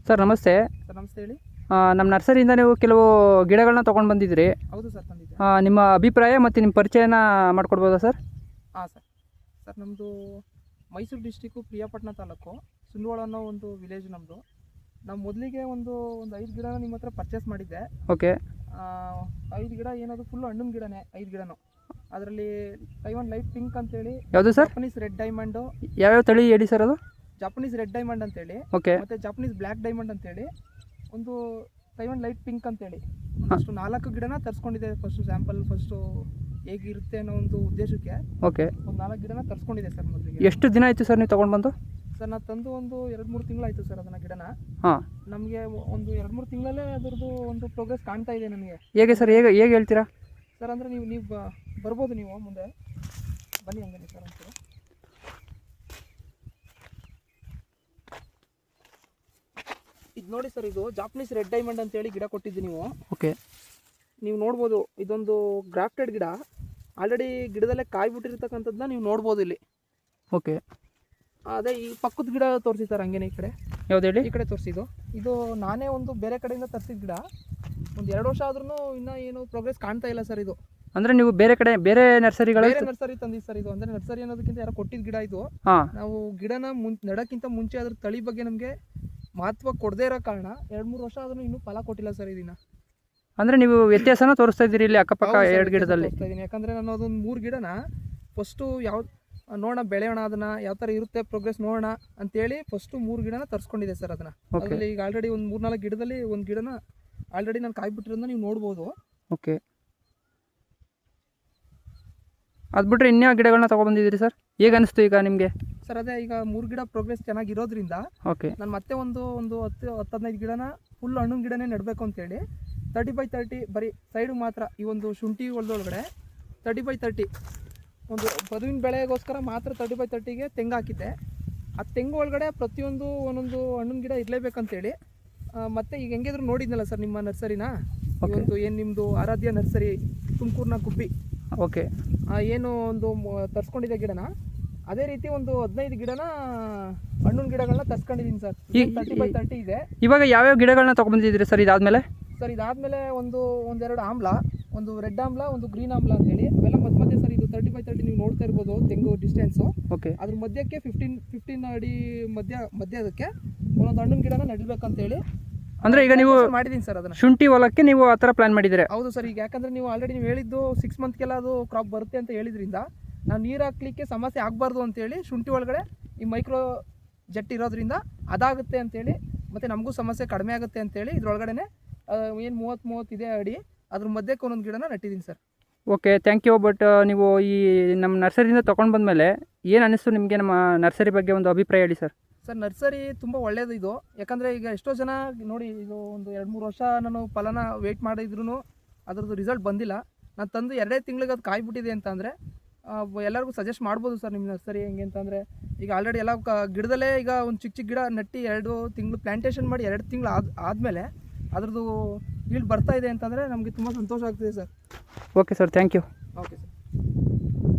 Sir ನಮಸ್ತೆ. Sir ನಮಸ್ತೆ, ಹೇಳಿ. ನಮ್ಮ ನರ್ಸರಿಯಿಂದ ನೀವು ಕೆಲವು ಗಿಡಗಳನ್ನ ತೊಗೊಂಡು ಬಂದಿದ್ರಿ. ಹೌದು ಸರ್, ತಂದಿದ್ದೆ. ನಿಮ್ಮ ಅಭಿಪ್ರಾಯ ಮತ್ತು ನಿಮ್ಮ ಪರಿಚಯನ ಮಾಡಿಕೊಡ್ಬೋದಾ ಸರ್? ಹಾಂ ಸರ್ ನಮ್ಮದು ಮೈಸೂರು ಡಿಸ್ಟಿಕ್ಕು, ಪ್ರಿಯಾಪಟ್ಟಣ ತಾಲೂಕು, ಸುಂದವಾಳ ಅನ್ನೋ ಒಂದು ವಿಲೇಜ್ ನಮ್ಮದು. ನಾವು ಮೊದಲಿಗೆ ಒಂದು 5 ಗಿಡನ ನಿಮ್ಮ ಹತ್ರ ಪರ್ಚೇಸ್ ಮಾಡಿದ್ದೆ. ಓಕೆ. 5 ಗಿಡ ಏನದು ಫುಲ್ಲು ಹಣ್ಣಿನ ಗಿಡನೇ, 5 ಗಿಡನೂ. ಅದರಲ್ಲಿ ತೈವಾನ್ ಲೈಟ್ ಪಿಂಕ್ ಅಂತೇಳಿ, ಯಾವುದು ಸರ್? Japanese red diamond. ಯಾವ್ಯಾವ ತಳಿ ಹೇಳಿ ಸರ್ ಅದು? ಜಾಪನೀಸ್ ರೆಡ್ ಡೈಮಂಡ್ ಅಂತೇಳಿ, ಓಕೆ. ಮತ್ತು ಜಾಪನೀಸ್ ಬ್ಲ್ಯಾಕ್ ಡೈಮಂಡ್ ಅಂತೇಳಿ, ಒಂದು ತೈವಾನ್ ಲೈಟ್ ಪಿಂಕ್ ಅಂತೇಳಿ ಅಷ್ಟು 4 ಗಿಡನ ತರಿಸ್ಕೊಂಡಿದೆ. ಫಸ್ಟು ಹೇಗಿರುತ್ತೆ ಅನ್ನೋ ಒಂದು ಉದ್ದೇಶಕ್ಕೆ ಓಕೆ ಒಂದು 4 ಗಿಡನ ತರಿಸ್ಕೊಂಡಿದೆ ಸರ್. ಮೊದಲಿಗೆ ಎಷ್ಟು ದಿನ ಆಯಿತು ಸರ್ ನೀವು ತೊಗೊಂಡು ಬಂದು? ಸರ್ ನಾನು ತಂದು ಒಂದು 2-3 ತಿಂಗಳಾಯಿತು ಸರ್ ಅದನ್ನು ಗಿಡನ. ಹಾಂ. ನಮಗೆ ಒಂದು 2-3 ತಿಂಗಳಲ್ಲೇ ಅದರದ್ದು ಒಂದು ಪ್ರೋಗ್ರೆಸ್ ಕಾಣ್ತಾ ಇದೆ ನನಗೆ. ಹೇಗೆ ಸರ್, ಹೇಗೆ ಹೇಳ್ತೀರಾ ಸರ್? ಅಂದರೆ ನೀವು ಬರ್ಬೋದು, ನೀವು ಮುಂದೆ ಬನ್ನಿ ಹಂಗೆ ಸರ್ ಅಂತೀರ. ಇದು ನೋಡಿ ಸರ್, ಇದು ಜಾಪನೀಸ್ ರೆಡ್ ಡೈಮಂಡ್ ಅಂತೇಳಿ ಗಿಡ ಕೊಟ್ಟಿದ್ದು ನೀವು. ಓಕೆ. ನೀವು ನೋಡ್ಬೋದು, ಇದೊಂದು ಗ್ರಾಫ್ಟೆಡ್ ಗಿಡ. ಆಲ್ರೆಡಿ ಗಿಡದಲ್ಲೇ ಕಾಯಿ ಬಿಟ್ಟಿರ್ತಕ್ಕಂಥದ್ದನ್ನ ನೀವು ನೋಡ್ಬೋದು ಇಲ್ಲಿ. ಓಕೆ. ಅದೇ ಈ ಪಕ್ಕದ ಗಿಡ ತೋರಿಸಿ ಸರ್, ಹಂಗೇನೆ ಈ ಕಡೆ. ಯಾವ್ದು ಹೇಳಿ? ಈ ಕಡೆ ತೋರಿಸಿದ್ದು. ಇದು ನಾನೇ ಒಂದು ಬೇರೆ ಕಡೆಯಿಂದ ತರಿಸಿದ ಗಿಡ. ಒಂದು 2 ವರ್ಷ ಆದ್ರೂ ಇನ್ನೂ ಏನು ಪ್ರೋಗ್ರೆಸ್ ಕಾಣ್ತಾ ಇಲ್ಲ ಸರ್ ಇದು. ಅಂದರೆ ನೀವು ಬೇರೆ ನರ್ಸರಿಗಳ ನರ್ಸರಿ ತಂದಿದ್ದು ಸರ್ ಇದು. ಅಂದರೆ ನರ್ಸರಿ ಅನ್ನೋದಕ್ಕಿಂತ ಯಾರೋ ಕೊಟ್ಟಿದ್ದ ಗಿಡ ಇದು. ಹಾಂ. ನಾವು ಗಿಡನ ನೆಡೋಕ್ಕಿಂತ ಮುಂಚೆ ಅದ್ರ ತಳಿ ಬಗ್ಗೆ ನಮಗೆ ಮಹತ್ವ ಕೊಡದೇ ಇರೋ ಕಾರಣ 2-3 ವರ್ಷ ಆದ್ರೂ ಇನ್ನೂ ಫಲ ಕೊಟ್ಟಿಲ್ಲ ಸರ್ ಇದನ್ನ. ಅಂದರೆ ನೀವು ವ್ಯತ್ಯಾಸನ ತೋರಿಸ್ತಾ ಇದ್ದೀರಿ ಇಲ್ಲಿ ಅಕ್ಕಪಕ್ಕ 2 ಗಿಡದಲ್ಲಿ? ಯಾಕಂದರೆ ನಾನು ಅದೊಂದು 3 ಗಿಡನ ಫಸ್ಟು ನೋಡೋಣ, ಬೆಳೆಯೋಣ, ಅದನ್ನು ಯಾವ ಥರ ಇರುತ್ತೆ ಪ್ರೋಗ್ರೆಸ್ ನೋಡೋಣ ಅಂತೇಳಿ ಫಸ್ಟು 3 ಗಿಡನ ತರಿಸ್ಕೊಂಡಿದೆ ಸರ್ ಅದನ್ನು. ಅದರಲ್ಲಿ ಈಗ ಆಲ್ರೆಡಿ ಒಂದು 3-4 ಗಿಡದಲ್ಲಿ ಒಂದು ಗಿಡನ ಆಲ್ರೆಡಿ ನಾನು ಕಾಯಿ ಬಿಟ್ಟಿರೋದನ್ನ ನೀವು ನೋಡ್ಬೋದು. ಓಕೆ. ಅದು ಬಿಟ್ಟರೆ ಇನ್ಯಾವ ಗಿಡಗಳನ್ನ ತೊಗೊಬಂದಿದ್ದೀರಿ ಸರ್? ಹೇಗೆ ಅನಿಸ್ತು ಈಗ ನಿಮಗೆ? ಸರ್ ಅದೇ ಈಗ 3 ಗಿಡ ಪ್ರೋಗ್ರೆಸ್ ಚೆನ್ನಾಗಿರೋದ್ರಿಂದ ಓಕೆ, ನಾನು ಮತ್ತೆ ಒಂದು 10-15 ಗಿಡನ ಫುಲ್ ಹಣ್ಣಿನ ಗಿಡನೇ ನೆಡಬೇಕು ಅಂತೇಳಿ 30x30 ಬರೀ ಸೈಡು ಮಾತ್ರ ಈ ಒಂದು ಶುಂಠಿ ಹೊಲದೊಳಗಡೆ 30x30 ಒಂದು ಬದುವಿನ ಬೆಳೆಗೋಸ್ಕರ ಮಾತ್ರ 30x30ಗೆ ತೆಂಗು ಹಾಕಿದ್ದೆ. ಆ ತೆಂಗು ಒಳಗಡೆ ಪ್ರತಿಯೊಂದು ಒಂದೊಂದು ಹಣ್ಣಿನ ಗಿಡ ಇರಲೇಬೇಕಂತೇಳಿ ಮತ್ತು ಈಗ ಹೆಂಗಿದ್ರು ನೋಡಿದ್ನಲ್ಲ ಸರ್ ನಿಮ್ಮ ನರ್ಸರಿನ, ಒಂದು ಏನು ನಿಮ್ಮದು ಆರಾಧ್ಯ ನರ್ಸರಿ ತುಮಕೂರಿನ ಗುಬ್ಬಿ. ಓಕೆ. ಏನು ಒಂದು ತರಿಸ್ಕೊಂಡಿದ್ದೆ ಗಿಡನ, ಅದೇ ರೀತಿ ಒಂದು 15 ಗಿಡನ ಹಣ್ಣಿನ ಗಿಡಗಳನ್ನ ತರಿಸ್ಕೊಂಡಿದ್ದೀನಿ ಸರ್. 30x30 ಇದೆ. ಇವಾಗ ಯಾವ್ಯಾವ ಗಿಡಗಳನ್ನ ತೊಗೊಬಂದಿದ್ದೀರಿ ಸರ್ ಇದಾದಮೇಲೆ? ಸರ್ ಇದಾದಮೇಲೆ ಒಂದೆರಡು ಆಮ್ಲ, ಒಂದು ರೆಡ್ ಆಮ್ಲ, ಒಂದು ಗ್ರೀನ್ ಆಮ್ಲ ಅಂತೇಳಿ ಅವೆಲ್ಲ ಮಧ್ಯೆ ಸರ್. ಇದು 30x30 ನೀವು ನೋಡ್ತಾ ಇರ್ಬೋದು ತೆಂಗು ಡಿಸ್ಟೆನ್ಸು. ಓಕೆ. ಅದ್ರ ಮಧ್ಯಕ್ಕೆ 15 ಅಡಿ ಮಧ್ಯ ಅದಕ್ಕೆ ಒಂದೊಂದು ಹಣ್ಣಿನ ಗಿಡನ ನೆಡಬೇಕಂತೇಳಿ ಅಂದರೆ ಈಗ ನೀವು ಮಾಡಿದ್ದೀನಿ ಸರ್ ಅದನ್ನು. ಶುಂಠಿ ಹೊಲಕ್ಕೆ ನೀವು ಆ ಥರ ಪ್ಲ್ಯಾನ್ ಮಾಡಿದ್ದೀರಾ? ಹೌದು ಸರ್. ಈಗ ಯಾಕಂದರೆ ನೀವು ಆಲ್ರೆಡಿ ನೀವು ಹೇಳಿದ್ದು 6 ಮಂತ್ಗೆಲ್ಲ ಅದು ಕ್ರಾಪ್ ಬರುತ್ತೆ ಅಂತ ಹೇಳಿದ್ರಿಂದ ನಾವು ನೀರು ಹಾಕ್ಲಿಕ್ಕೆ ಸಮಸ್ಯೆ ಆಗಬಾರ್ದು ಅಂತೇಳಿ ಶುಂಠಿ ಒಳಗಡೆ ಈ ಮೈಕ್ರೋ ಜೆಟ್ ಇರೋದ್ರಿಂದ ಅದಾಗುತ್ತೆ ಅಂತೇಳಿ, ಮತ್ತು ನಮಗೂ ಸಮಸ್ಯೆ ಕಡಿಮೆ ಆಗುತ್ತೆ ಅಂತೇಳಿ ಇದ್ರೊಳಗಡೆ ಏನು 30 ಇದೆ ಅಡಿ, ಅದ್ರ ಮಧ್ಯಕ್ಕೆ ಒಂದೊಂದು ಗಿಡನ ನೆಟ್ಟಿದ್ದೀನಿ ಸರ್. Okay, thank you. ಬಟ್ ನೀವು ಈ ನಮ್ಮ ನರ್ಸರಿಯಿಂದ ತೊಗೊಂಡು ಬಂದಮೇಲೆ ಏನು ಅನ್ನಿಸ್ತು ನಿಮಗೆ? ನಮ್ಮ ನರ್ಸರಿ ಬಗ್ಗೆ ಒಂದು ಅಭಿಪ್ರಾಯ ಹೇಳಿ ಸರ್. ಸರ್ ನರ್ಸರಿ ತುಂಬ ಒಳ್ಳೆಯದು ಇದು. ಯಾಕಂದರೆ ಈಗ ಎಷ್ಟೋ ಜನ ನೋಡಿ, ಇದು ಒಂದು 2-3 ವರ್ಷ ನಾನು ಫಲನ ವೆಯ್ಟ್ ಮಾಡಿದ್ರು ಅದರದ್ದು ರಿಸಲ್ಟ್ ಬಂದಿಲ್ಲ. ನಾನು ತಂದು 2 ತಿಂಗಳಿಗೆ ಅದು ಕಾಯ್ಬಿಟ್ಟಿದೆ ಅಂತಂದರೆ ಎಲ್ಲರಿಗೂ ಸಜೆಸ್ಟ್ ಮಾಡ್ಬೋದು ಸರ್ ನಿಮ್ಮ ನರ್ಸರಿ. ಹೆಂಗೆ ಅಂತಂದರೆ ಈಗ ಆಲ್ರೆಡಿ ಎಲ್ಲ ಗಿಡದಲ್ಲೇ ಈಗ ಒಂದು ಚಿಕ್ಕ ಗಿಡ ನೆಟ್ಟಿ 2 ತಿಂಗಳು ಪ್ಲ್ಯಾಂಟೇಷನ್ ಮಾಡಿ 2 ತಿಂಗಳು ಆದಮೇಲೆ ಅದ್ರದ್ದು ಈಲ್ಡ್ ಬರ್ತಾ ಇದೆ ಅಂತಂದರೆ ನಮಗೆ ತುಂಬ ಸಂತೋಷ ಆಗ್ತಿದೆ sir. Okay sir, thank you. Okay sir.